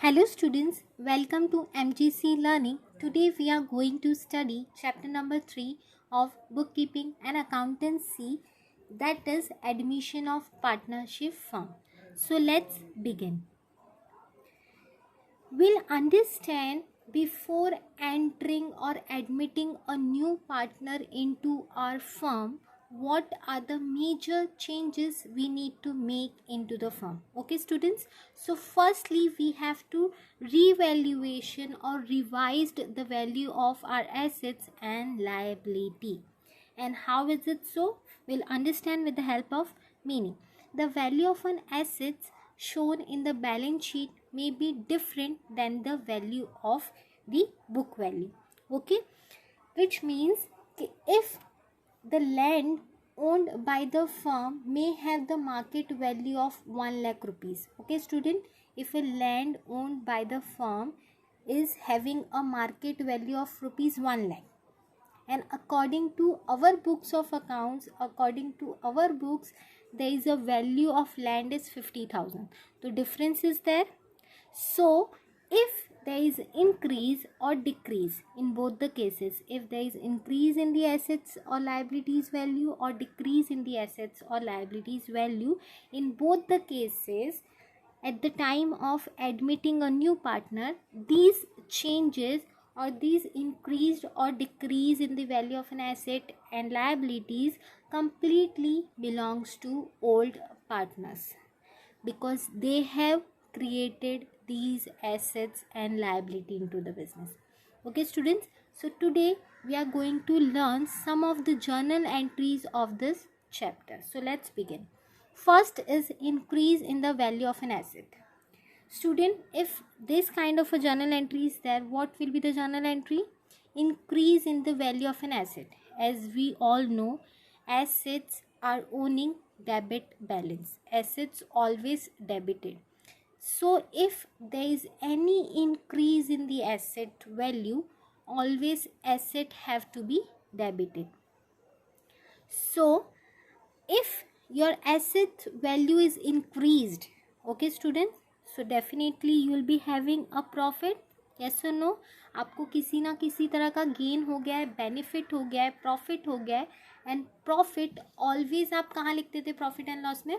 Hello students, welcome to MGC Learning. Today we are going to study chapter number 3 of bookkeeping and accountancy, that is admission of partnership firm. So let's begin. We'll understand before entering or admitting a new partner into our firm what are the major changes we need to make into the firm. Okay students, so firstly we have to revaluation or revised the value of our assets and liability. And how is it so? We'll understand with the help of meaning. The value of an assets shown in the balance sheet may be different than the value of the book value. Okay, which means if the land owned by the firm may have the market value of 1 lakh rupees. Okay student, if a land owned by the firm is having a market value of rupees 1 lakh, and according to our books of accounts, there is a value of land is 50,000. The difference is there. So if there is increase or decrease in both the cases, if there is increase in the assets or liabilities value or decrease in the assets or liabilities value, in both the cases at the time of admitting a new partner, these changes or these increased or decrease in the value of an asset and liabilities completely belongs to old partners, because they have created these assets and liability into the business. Okay students, so today we are going to learn some of the journal entries of this chapter. So let's begin. First is increase in the value of an asset. Student, if this kind of a journal entry is there, what will be the journal entry? Increase in the value of an asset. As we all know, assets are owning debit balance. Assets always debited. So if there is any increase in the asset value, always asset have to be debited. So if your asset value is increased, okay students, so definitely you will be having a profit. Yes or no? आपको किसी ना किसी तरह का gain हो गया है, benefit हो गया है, प्रॉफिट हो गया है. एंड प्रॉफिट ऑलवेज आप कहाँ लिखते थे प्रॉफिट एंड लॉस में?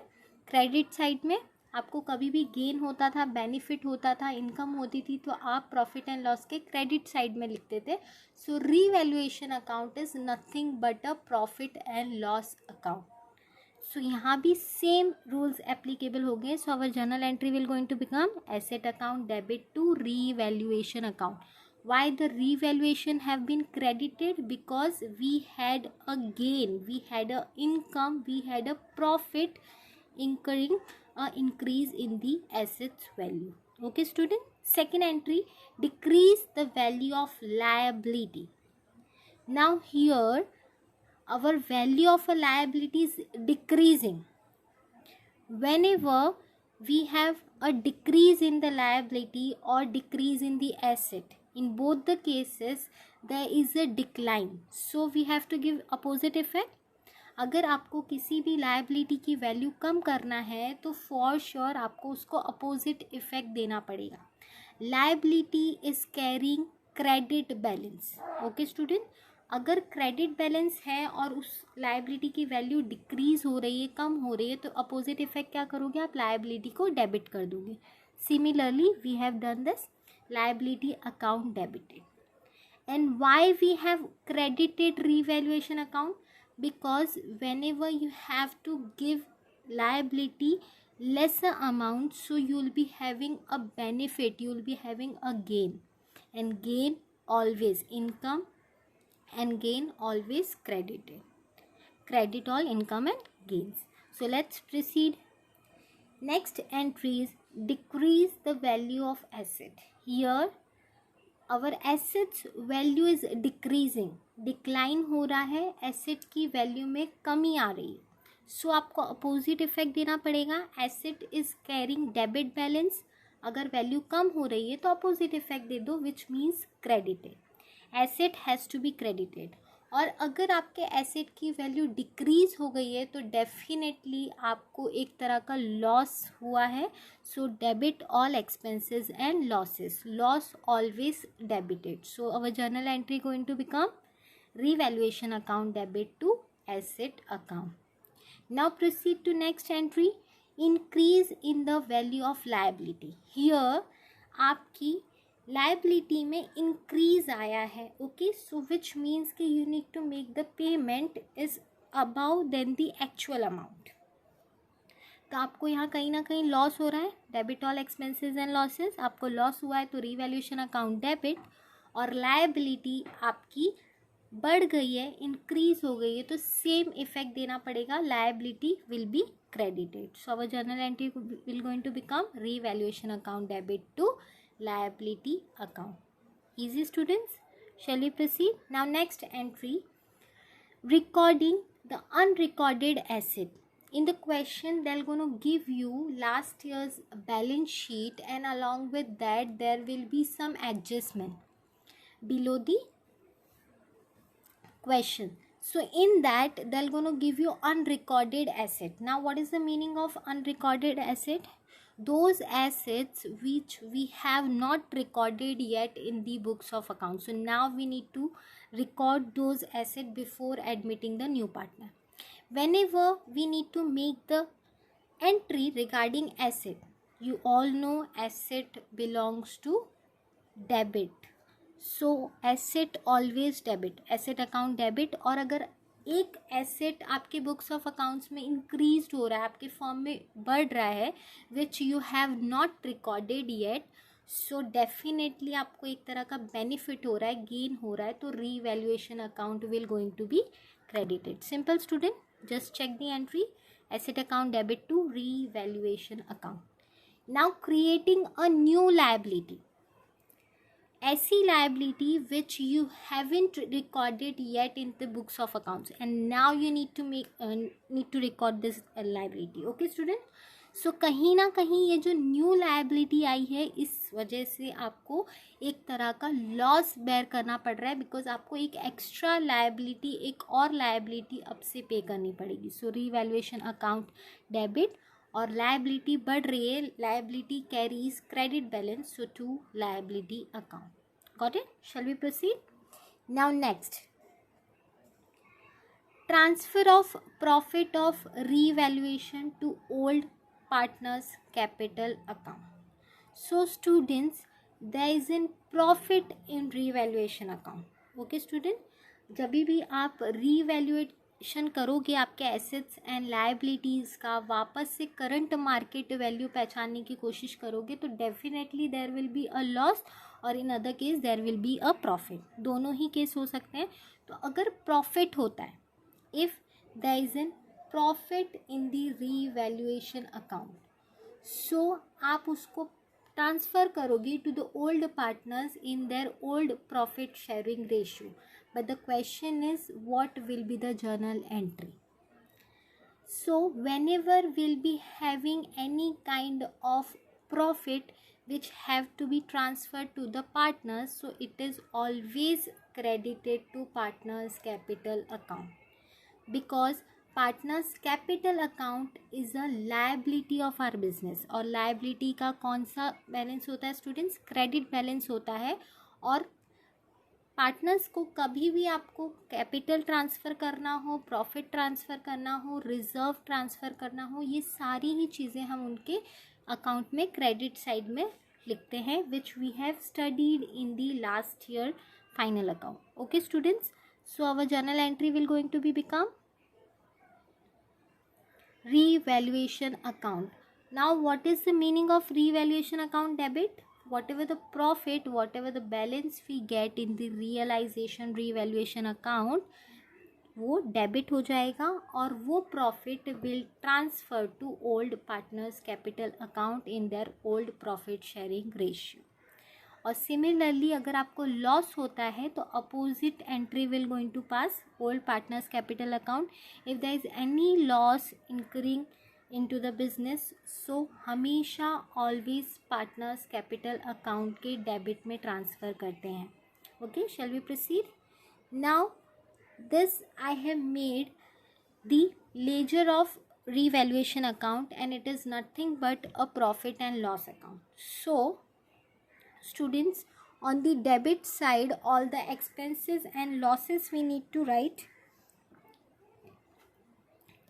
क्रेडिट साइड में. आपको कभी भी गेन होता था, बेनिफिट होता था, इनकम होती थी, तो आप प्रॉफिट एंड लॉस के क्रेडिट साइड में लिखते थे. So revaluation account is nothing but a profit and loss account. So यहाँ भी same rules applicable हो गए. So our journal entry will going to become asset account debit to revaluation account. Why the revaluation have been credited? Because we had a gain, we had a income, we had a profit incurring a increase in the assets value. Okay student. Second entry, decrease the value of liability. Now here our value of a liability is decreasing. Whenever we have a decrease in the liability or decrease in the asset, in both the cases there is a decline. So we have to give opposite effect. अगर आपको किसी भी liability की value कम करना है तो for sure आपको उसको अपोजिट इफेक्ट देना पड़ेगा. Liability is carrying credit balance. Okay student, अगर क्रेडिट बैलेंस है और उस लायबिलिटी की वैल्यू डिक्रीज हो रही है, कम हो रही है, तो अपोजिट इफेक्ट क्या करोगे? आप लायबिलिटी को डेबिट कर दोगे. Similarly we have done this, liability account debited. And why we have credited revaluation account? Because whenever you have to give liability lesser amount, so you will be having a benefit, you will be having a gain, and gain always income, and gain always credited. Credit all income and gains. So let's proceed. Next entry is decrease the value of asset. Here our assets value is decreasing, decline हो रहा है, asset की value में कमी आ रही है. सो आपको opposite effect देना पड़ेगा. Asset is carrying debit balance. अगर वैल्यू कम हो रही है तो अपोजिट इफेक्ट दे दो, which means credited. Asset has to be credited. और अगर आपके एसेट की वैल्यू डिक्रीज हो गई है तो डेफिनेटली आपको एक तरह का लॉस हुआ है. So debit all expenses and losses. Loss always debited. So our journal entry going to become revaluation account debit to asset account. Now proceed to next entry, increase in the value of liability. Here आपकी liability में increase आया है. Okay, so which means कि you need to make the payment is above than the actual amount. तो आपको यहाँ कहीं ना कहीं लॉस हो रहा है. Debit all expenses and losses. आपको लॉस हुआ है तो रिवैल्यूएशन अकाउंट डेबिट. और लायबिलिटी आपकी बढ़ गई है, इंक्रीज हो गई है, तो सेम इफेक्ट देना पड़ेगा. Liability will be credited. So our journal entry will going to become revaluation account debit to liability account. Easy students. Shall we proceed? Now next entry, recording the unrecorded asset. In the question they're going to give you last year's balance sheet, and along with that there will be some adjustment below the question. So in that they're going to give you unrecorded asset. Now what is the meaning of unrecorded asset? Those assets which we have not recorded yet in the books of accounts. So now we need to record those assets before admitting the new partner. Whenever we need to make the entry regarding asset, you all know asset belongs to debit. So asset always debit. Asset account debit. और अगर एक asset आपके books of accounts में increase हो रहा है, आपके form में बढ़ रहा है, which you have not recorded yet, so definitely आपको एक तरह का बेनिफिट हो रहा है, गेन हो रहा है, तो revaluation account will going to be credited. Simple student, just check the entry. Asset account debit to revaluation account. Now creating a new liability. ऐसी liability which you haven't recorded yet in the books of accounts, and now you need to record this liability. Okay student. So कहीं ना कहीं ये जो new liability आई है, इस वजह से आपको एक तरह का लॉस बेयर करना पड़ रहा है, बिकॉज आपको एक एक्स्ट्रा liability, एक और liability अब से पे करनी पड़ेगी. So revaluation account debit. और लायबिलिटी बढ़ रही है, liability carries credit balance, so to liability account. Got it? Shall we proceed? Now next, transfer of profit of revaluation to old partners capital account. So students, there is in profit in revaluation account. Okay student, जब भी आप re-evaluate करोगे आपके assets and liabilities का, वापस से current market value पहचानने की कोशिश करोगे, तो definitely there will be a loss, और in other case there will be a profit. दोनों ही केस हो सकते हैं. तो अगर प्रॉफिट होता है, if there is an profit in the revaluation account, so आप उसको ट्रांसफ़र करोगे to the old partners in their old profit sharing ratio. But the question is, what will be the journal entry? So whenever we'll be having any kind of profit which have to be transferred to the partners, so it is always credited to partners capital account, because partners capital account is a liability of our business. और liability का कौन सा balance होता है students? Credit balance होता है. और partners को कभी भी आपको कैपिटल ट्रांसफ़र करना हो, प्रॉफिट ट्रांसफ़र करना हो, रिज़र्व ट्रांसफ़र करना हो, ये सारी ही चीज़ें हम उनके अकाउंट में क्रेडिट साइड में लिखते हैं, which we have studied in the last year final account. Okay students, so our journal entry will going to be become revaluation account. Now what is the meaning of revaluation account debit? Whatever the profit, whatever the balance we get in the realization revaluation account, वो debit हो जाएगा, और वो profit will transfer to old partners capital account in their old profit sharing ratio. और similarly अगर आपको loss होता है तो opposite entry will going to pass old partners capital account. If there is any loss incurring into the business, so हमेशा always partners capital account के debit में transfer करते हैं. Okay, shall we proceed? Now this I have made the ledger of revaluation account, and it is nothing but a profit and loss account. So students, on the debit side, all the expenses and losses we need to write,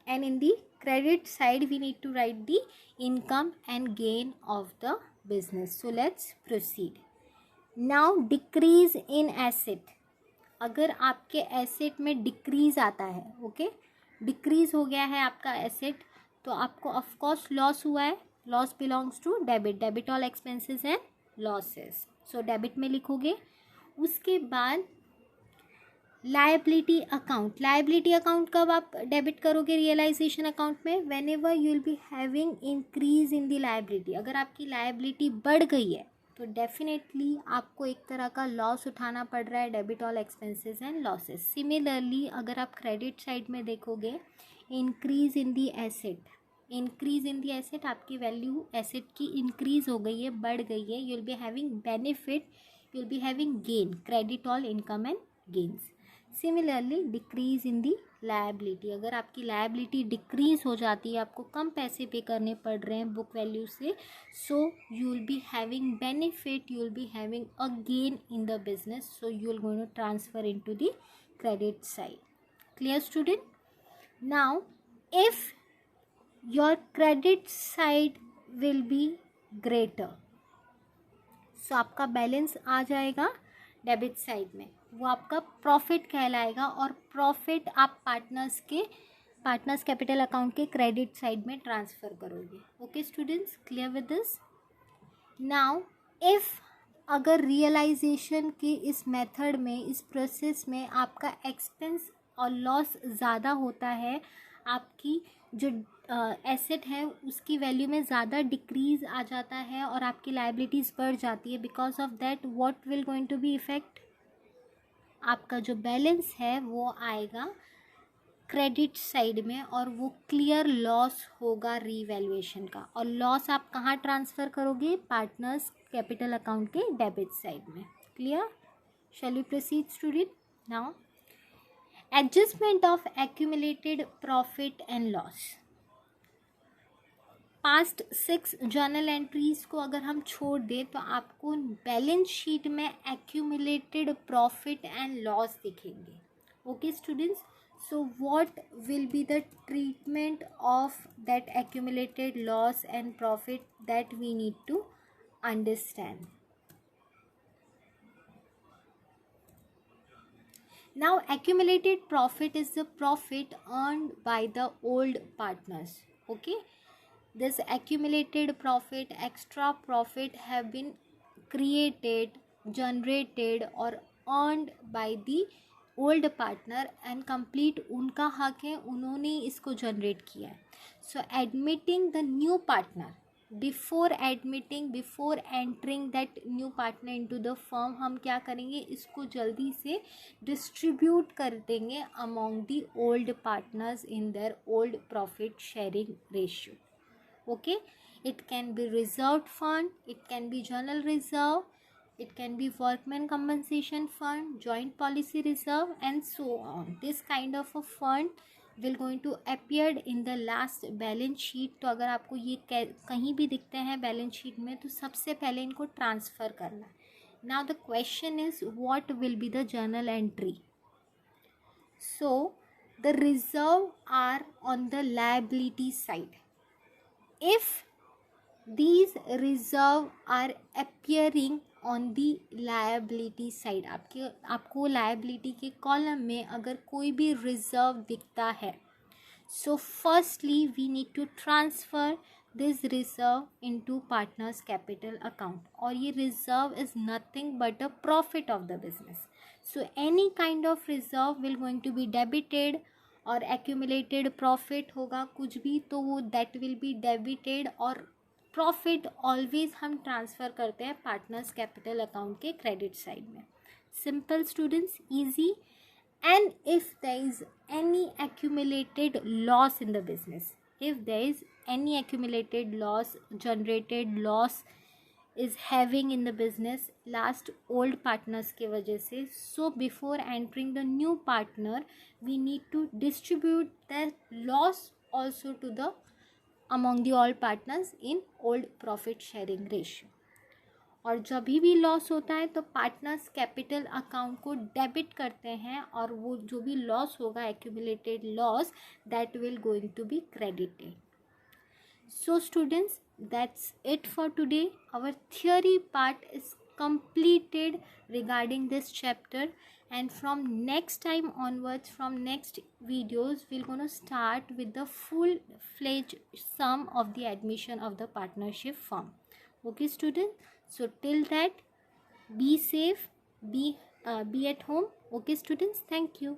and in the credit side we need to write the income and gain of the business. So let's proceed. Now decrease in asset. अगर आपके asset में decrease आता है, okay, decrease हो गया है आपका asset, तो आपको ऑफ कोर्स लॉस हुआ है. Loss belongs to debit. Debit all expenses and losses. So debit में लिखोगे. उसके बाद लायबिलिटी अकाउंट. लायबिलिटी अकाउंट कब आप डेबिट करोगे रियलाइजेशन अकाउंट में? When ever you will be having increase in the liability. अगर आपकी लायबिलिटी बढ़ गई है तो डेफिनेटली आपको एक तरह का लॉस उठाना पड़ रहा है, debit all expenses and losses. Similarly अगर आप क्रेडिट साइड में देखोगे, increase in the asset. Increase in the asset, आपकी वैल्यू एसेट की इंक्रीज हो गई है, बढ़ गई है. You will be having benefit, you will be having gain, credit all income and gains. Similarly decrease in the liability. अगर आपकी लायबिलिटी डिक्रीज हो जाती है, आपको कम पैसे पे करने पड़ रहे हैं बुक वैल्यू से, so you will be having benefit, you will be having a gain in the business. So you will going to transfer into the credit side. Clear student? Now if your credit side will be greater, so आपका balance आ जाएगा debit side में, वो आपका profit कहलाएगा, और profit आप partners capital account के credit side में ट्रांसफ़र करोगे. Okay students, clear with this? Now if अगर रियलाइजेशन के इस मेथड में, इस प्रोसेस में आपका एक्सपेंस और लॉस ज़्यादा होता है, आपकी जो एसेट है उसकी वैल्यू में ज़्यादा डिक्रीज़ आ जाता है और आपकी लायबिलिटीज़ बढ़ जाती है, because of that what will going to be effect? आपका जो बैलेंस है वो आएगा क्रेडिट साइड में, और वो क्लियर लॉस होगा रीवैल्यूएशन का. और लॉस आप कहाँ ट्रांसफ़र करोगे? पार्टनर्स कैपिटल अकाउंट के डेबिट साइड में. Clear? Shall we proceed student? Now adjustment of accumulated profit and loss. Past 6 journal entries को अगर हम छोड़ दें तो आपको बैलेंस शीट में एक्यूमुलेटेड प्रॉफिट एंड लॉस दिखेंगे. Okay students, so what will be the treatment of that accumulated loss and profit that we need to understand. Now accumulated profit is the profit earned by the old partners. Okay, this accumulated profit, extra profit have been created, generated or earned by the old partner, and complete उनका हक है, उन्होंने इसको generate किया है. So admitting the new partner, before entering that new partner into the firm, हम क्या करेंगे? इसको जल्दी से डिस्ट्रीब्यूट कर देंगे among the old partners in their old profit sharing ratio. Okay, it can be reserve fund, it can be general reserve, it can be workman compensation fund, joint policy reserve and so on. This kind of a fund will going to appear in the last balance sheet. तो अगर आपको ये कहीं भी दिखते हैं balance sheet में तो सबसे पहले इनको ट्रांसफ़र करना है. Now the question is what will be the journal entry? So the reserve are on the liability side. If these reserve are appearing on the liability side, आपको लायबिलिटी के column में अगर कोई भी रिजर्व दिखता है, so firstly we need to transfer this reserve into partners capital account. और ये reserve is nothing but a profit of the business. So any kind of reserve will going to be debited, और accumulated profit होगा कुछ भी तो वो that will be debited, और profit always हम ट्रांसफ़र करते हैं पार्टनर्स कैपिटल अकाउंट के क्रेडिट साइड में. Simple students, easy. And if there is any accumulated loss in the business, if there is any accumulated loss, generated loss is having in the business last old partners के वजह से. So before entering the new partner we need to distribute the loss also to the among the all partners in old profit sharing ratio. और जब भी loss होता है तो partners capital account को डेबिट करते हैं और वो जो भी लॉस होगा accumulated loss that will going to be credited. So students, that's it for today. Our theory part is completed regarding this chapter, and from next time onwards, from next videos, we're going to start with the full-fledged sum of the admission of the partnership firm. Okay students, so till that, be safe, be at home. Okay students, thank you.